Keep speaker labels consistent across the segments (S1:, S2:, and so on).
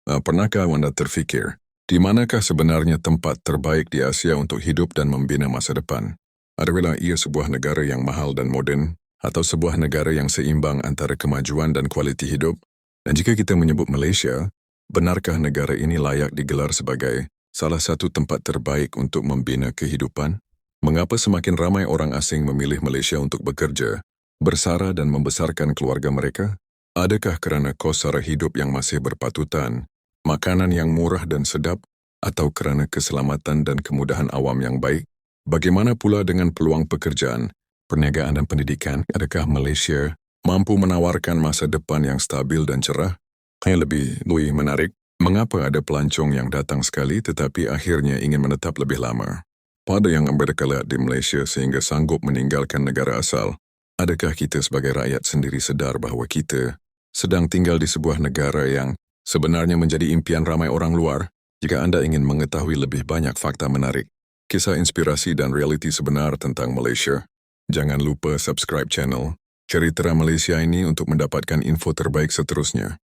S1: Pernahkah anda terfikir, di manakah sebenarnya tempat terbaik di Asia untuk hidup dan membina masa depan? Adakah ia sebuah negara yang mahal dan moden, atau sebuah negara yang seimbang antara kemajuan dan kualiti hidup? Dan jika kita menyebut Malaysia, benarkah negara ini layak digelar sebagai salah satu tempat terbaik untuk membina kehidupan? Mengapa semakin ramai orang asing memilih Malaysia untuk bekerja, bersara dan membesarkan keluarga mereka? Adakah kerana kos sara hidup yang masih berpatutan, makanan yang murah dan sedap, atau kerana keselamatan dan kemudahan awam yang baik? Bagaimana pula dengan peluang pekerjaan, perniagaan dan pendidikan? Adakah Malaysia mampu menawarkan masa depan yang stabil dan cerah? Yang lebih menarik, mengapa ada pelancong yang datang sekali tetapi akhirnya ingin menetap lebih lama? Pada yang berkelat di Malaysia sehingga sanggup meninggalkan negara asal, adakah kita sebagai rakyat sendiri sedar bahawa kita sedang tinggal di sebuah negara yang sebenarnya menjadi impian ramai orang luar? Jika anda ingin mengetahui lebih banyak fakta menarik, kisah inspirasi dan realiti sebenar tentang Malaysia, jangan lupa subscribe channel Cerita Malaysia ini untuk mendapatkan info terbaik seterusnya.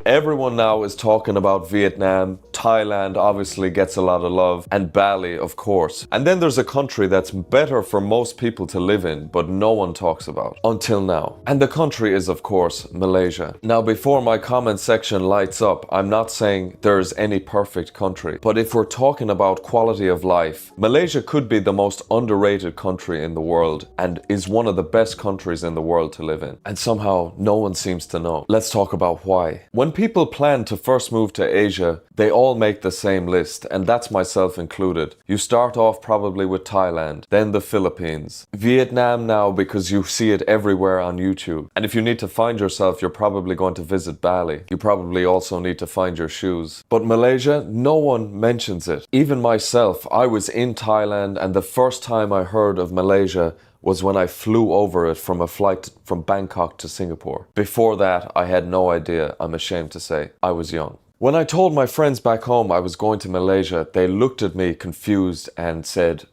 S2: Everyone now is talking about Vietnam. Thailand obviously gets a lot of love, and Bali, of course. And then there's a country that's better for most people to live in, but no one talks about until now. And the country is, of course, Malaysia. Now, before my comment section lights up, I'm not saying there's any perfect country, but if we're talking about quality of life, Malaysia could be the most underrated country in the world and is one of the best countries in the world to live in. And somehow no one seems to know. Let's talk about why. When people plan to first move to Asia, they all make the same list, and that's myself included. You start off probably with Thailand, then the Philippines, Vietnam now because you see it everywhere on YouTube. And if you need to find yourself, you're probably going to visit Bali. You probably also need to find your shoes. But Malaysia, no one mentions it. Even myself, I was in Thailand, and the first time I heard of Malaysia was when I flew over it from a flight from Bangkok to Singapore. Before that, I had no idea, I'm ashamed to say. I was young. When I told my friends back home I was going to Malaysia, they looked at me confused and said,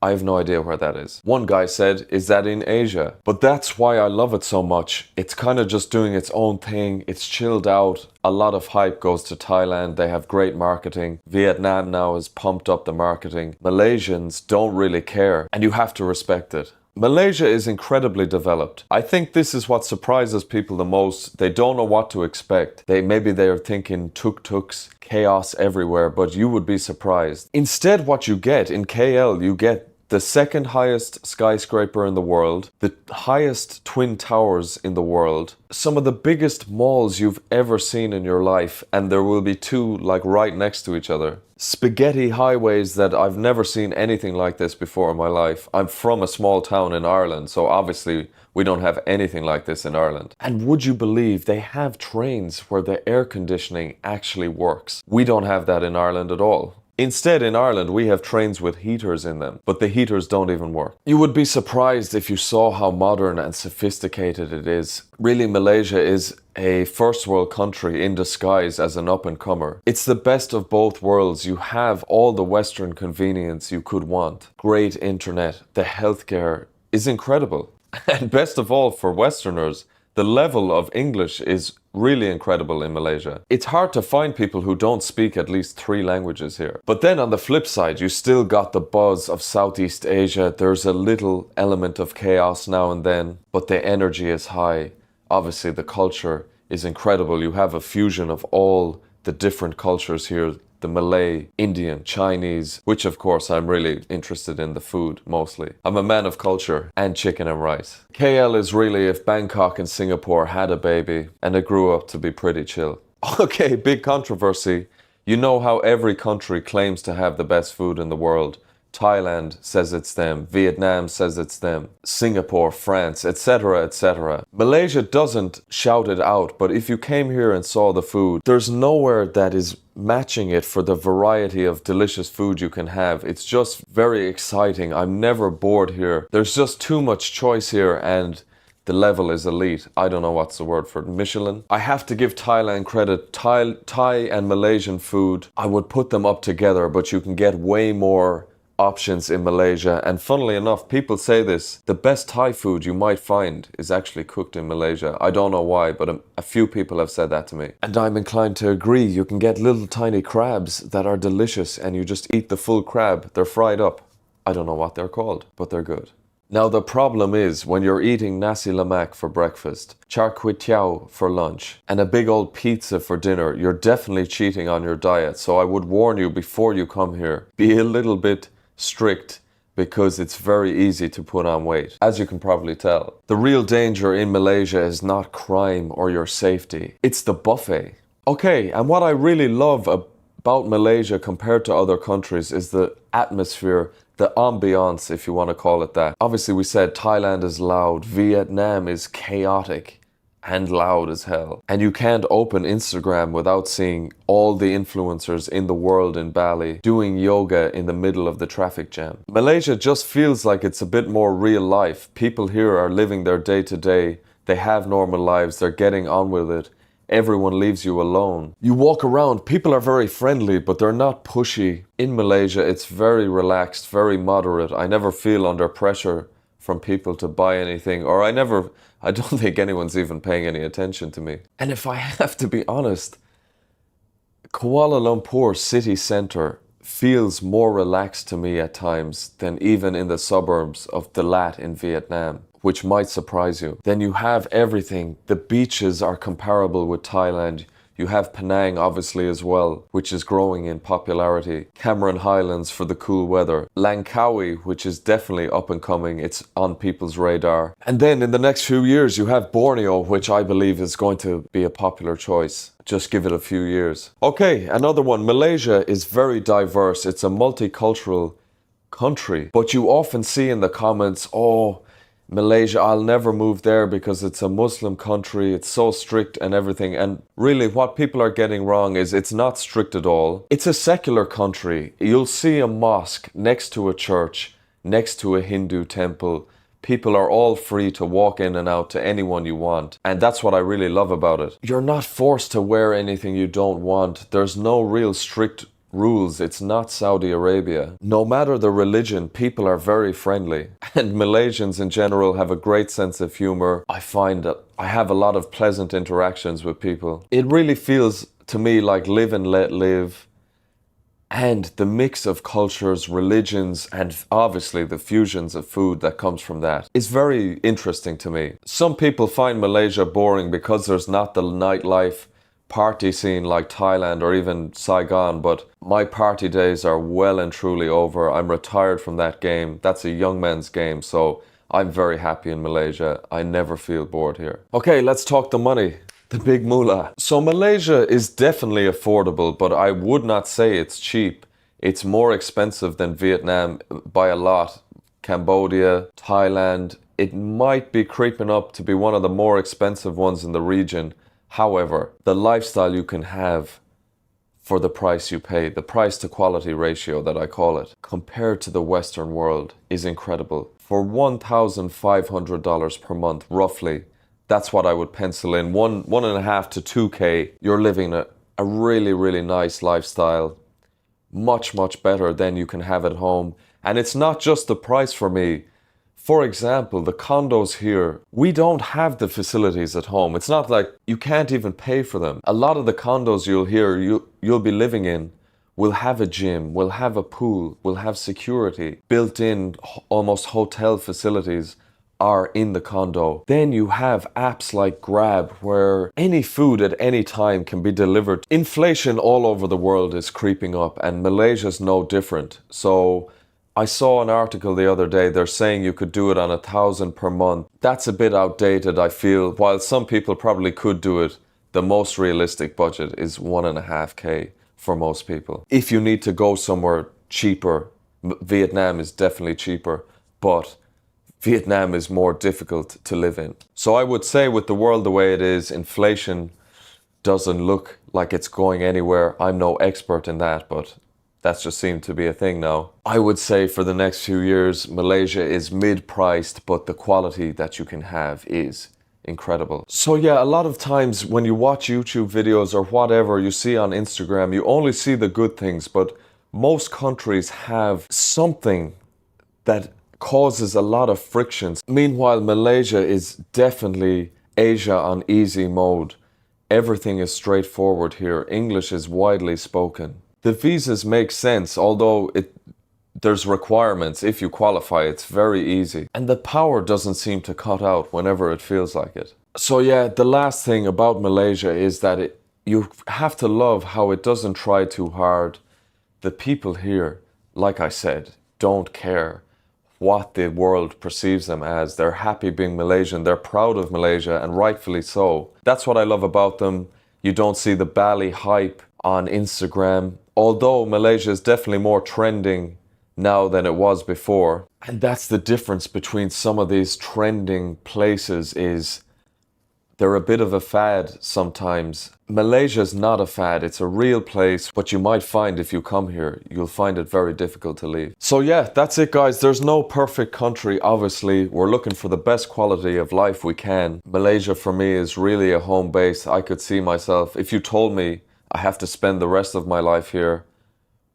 S2: I have no idea where that is. One guy said, is that in Asia? But that's why I love it so much. It's kind of just doing its own thing. It's chilled out. A lot of hype goes to Thailand. They have great marketing. Vietnam now has pumped up the marketing. Malaysians don't really care, and you have to respect it. Malaysia is incredibly developed. I think this is what surprises people the most. They don't know what to expect. Maybe they're thinking tuk-tuks, chaos everywhere, but you would be surprised. Instead, what you get in KL, you get the second highest skyscraper in the world, the highest twin towers in the world, some of the biggest malls you've ever seen in your life, and there will be two like right next to each other. Spaghetti highways that I've never seen anything like this before in my life. I'm from a small town in Ireland, so obviously we don't have anything like this in Ireland. And would you believe they have trains where the air conditioning actually works? We don't have that in Ireland at all. Instead, in Ireland, we have trains with heaters in them, but the heaters don't even work. You would be surprised if you saw how modern and sophisticated it is. Really, Malaysia is a first world country in disguise as an up-and-comer. It's the best of both worlds. You have all the Western convenience you could want. Great internet, the healthcare is incredible. And best of all for Westerners, the level of English is really incredible in Malaysia. It's hard to find people who don't speak at least 3 languages here. But then on the flip side, you still got the buzz of Southeast Asia. There's a little element of chaos now and then, but the energy is high. Obviously, the culture is incredible. You have a fusion of all the different cultures here. The Malay, Indian, Chinese, which of course I'm really interested in the food mostly. I'm a man of culture and chicken and rice. KL is really if Bangkok and Singapore had a baby and it grew up to be pretty chill. Okay, big controversy. You know how every country claims to have the best food in the world. Thailand says it's them, Vietnam says it's them, Singapore, France, etc., etc. Malaysia doesn't shout it out, but if you came here and saw the food, there's nowhere that is matching it for the variety of delicious food you can have. It's just very exciting. I'm never bored here. There's just too much choice here, and the level is elite. I don't know what's the word for it. Michelin. I have to give Thailand credit. Thai and Malaysian food, I would put them up together, but you can get way more options in Malaysia. And funnily enough, people say this, the best Thai food you might find is actually cooked in Malaysia. I don't know why, but a few people have said that to me. And I'm inclined to agree. You can get little tiny crabs that are delicious and you just eat the full crab. They're fried up. I don't know what they're called, but they're good. Now the problem is when you're eating nasi lemak for breakfast, char kway teow for lunch, and a big old pizza for dinner, you're definitely cheating on your diet. So I would warn you before you come here, be a little bit strict because it's very easy to put on weight, as you can probably tell. The real danger in Malaysia is not crime or your safety, it's the buffet. Okay, and what I really love about Malaysia compared to other countries is the atmosphere, the ambiance, if you want to call it that. Obviously, we said Thailand is loud, Vietnam is chaotic and loud as hell. And you can't open Instagram without seeing all the influencers in the world in Bali doing yoga in the middle of the traffic jam. Malaysia just feels like it's a bit more real life. People here are living their day to day. They have normal lives. They're getting on with it. Everyone leaves you alone. You walk around, people are very friendly, but they're not pushy. In Malaysia, it's very relaxed, very moderate. I never feel under pressure from people to buy anything, or I don't think anyone's even paying any attention to me. And if I have to be honest, Kuala Lumpur city centre feels more relaxed to me at times than even in the suburbs of Dalat in Vietnam, which might surprise you. Then you have everything. The beaches are comparable with Thailand. You have Penang obviously as well, which is growing in popularity. Cameron Highlands for the cool weather. Langkawi, which is definitely up and coming. It's on people's radar. And then in the next few years, you have Borneo, which I believe is going to be a popular choice. Just give it a few years. Okay, another one. Malaysia is very diverse. It's a multicultural country. But you often see in the comments, oh, Malaysia, I'll never move there because it's a Muslim country, it's so strict and everything. And really what people are getting wrong is it's not strict at all. It's a secular country. You'll see a mosque next to a church, next to a Hindu temple. People are all free to walk in and out to anyone you want. And that's what I really love about it. You're not forced to wear anything you don't want. There's no real strict rules. It's not Saudi Arabia. No matter the religion, people are very friendly. And Malaysians in general have a great sense of humor. I find that I have a lot of pleasant interactions with people. It really feels to me like live and let live. And the mix of cultures, religions, and obviously the fusions of food that comes from that is very interesting to me. Some people find Malaysia boring because there's not the nightlife party scene like Thailand or even Saigon, but my party days are well and truly over. I'm retired from that game. That's a young man's game, so I'm very happy in Malaysia. I never feel bored here. Okay, let's talk the money. The big moolah. So Malaysia is definitely affordable, but I would not say it's cheap. It's more expensive than Vietnam by a lot. Cambodia, Thailand, it might be creeping up to be one of the more expensive ones in the region. However, the lifestyle you can have for the price you pay, the price to quality ratio that I call it, compared to the Western world is incredible. For $1,500 per month, roughly, that's what I would pencil in. 1.5 to 2K, you're living a really, really nice lifestyle. Much, much better than you can have at home. And it's not just the price for me. For example, the condos here, we don't have the facilities at home. It's not like you can't even pay for them. A lot of the condos you'll be living in will have a gym, will have a pool, will have security. Built-in, almost hotel facilities are in the condo. Then you have apps like Grab where any food at any time can be delivered. Inflation all over the world is creeping up and Malaysia's no different. So I saw an article the other day, they're saying you could do it on 1,000 per month. That's a bit outdated, I feel. While some people probably could do it, the most realistic budget is 1.5K for most people. If you need to go somewhere cheaper, Vietnam is definitely cheaper, but Vietnam is more difficult to live in. So I would say with the world the way it is, inflation doesn't look like it's going anywhere. I'm no expert in that, but that's just seemed to be a thing now. I would say for the next few years, Malaysia is mid-priced, but the quality that you can have is incredible. So yeah, a lot of times when you watch YouTube videos or whatever you see on Instagram, you only see the good things, but Most countries have something that causes a lot of frictions. Meanwhile, Malaysia is definitely Asia on easy mode. Everything is straightforward here. English is widely spoken. The visas make sense, although there's requirements. If you qualify, it's very easy. And the power doesn't seem to cut out whenever it feels like it. So yeah, the last thing about Malaysia is that you have to love how it doesn't try too hard. The people here, like I said, don't care what the world perceives them as. They're happy being Malaysian. They're proud of Malaysia, and rightfully so. That's what I love about them. You don't see the Bali hype on Instagram, although Malaysia is definitely more trending now than it was before. And that's the difference between some of these trending places is they're a bit of a fad sometimes. Malaysia's not a fad, it's a real place, but you might find if you come here, you'll find it very difficult to leave. So yeah, that's it guys. There's no perfect country, obviously. We're looking for the best quality of life we can. Malaysia for me is really a home base. I could see myself, if you told me I have to spend the rest of my life here,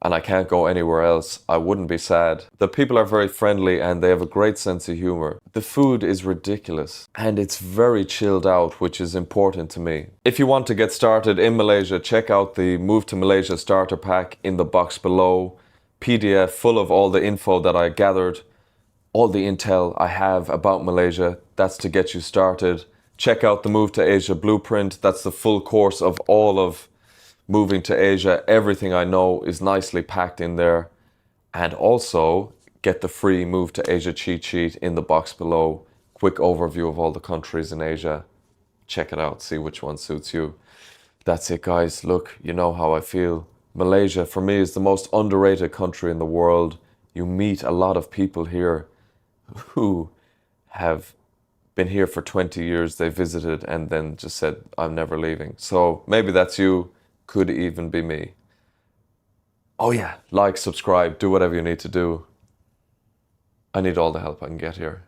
S2: and I can't go anywhere else, I wouldn't be sad. The people are very friendly and they have a great sense of humor. The food is ridiculous and it's very chilled out, which is important to me. If you want to get started in Malaysia, check out the Move to Malaysia starter pack in the box below. PDF full of all the info that I gathered, all the intel I have about Malaysia. That's to get you started. Check out the Move to Asia blueprint. That's the full course of all of moving to Asia. Everything I know is nicely packed in there. And also get the free Move to Asia cheat sheet in the box below. Quick overview of all the countries in Asia. Check it out, see which one suits you. That's it guys. Look, you know how I feel. Malaysia for me is the most underrated country in the world. You meet a lot of people here who have been here for 20 years. They visited and then just said, I'm never leaving. So maybe that's you. Could even be me. Oh yeah, like, subscribe, do whatever you need to do. I need all the help I can get here.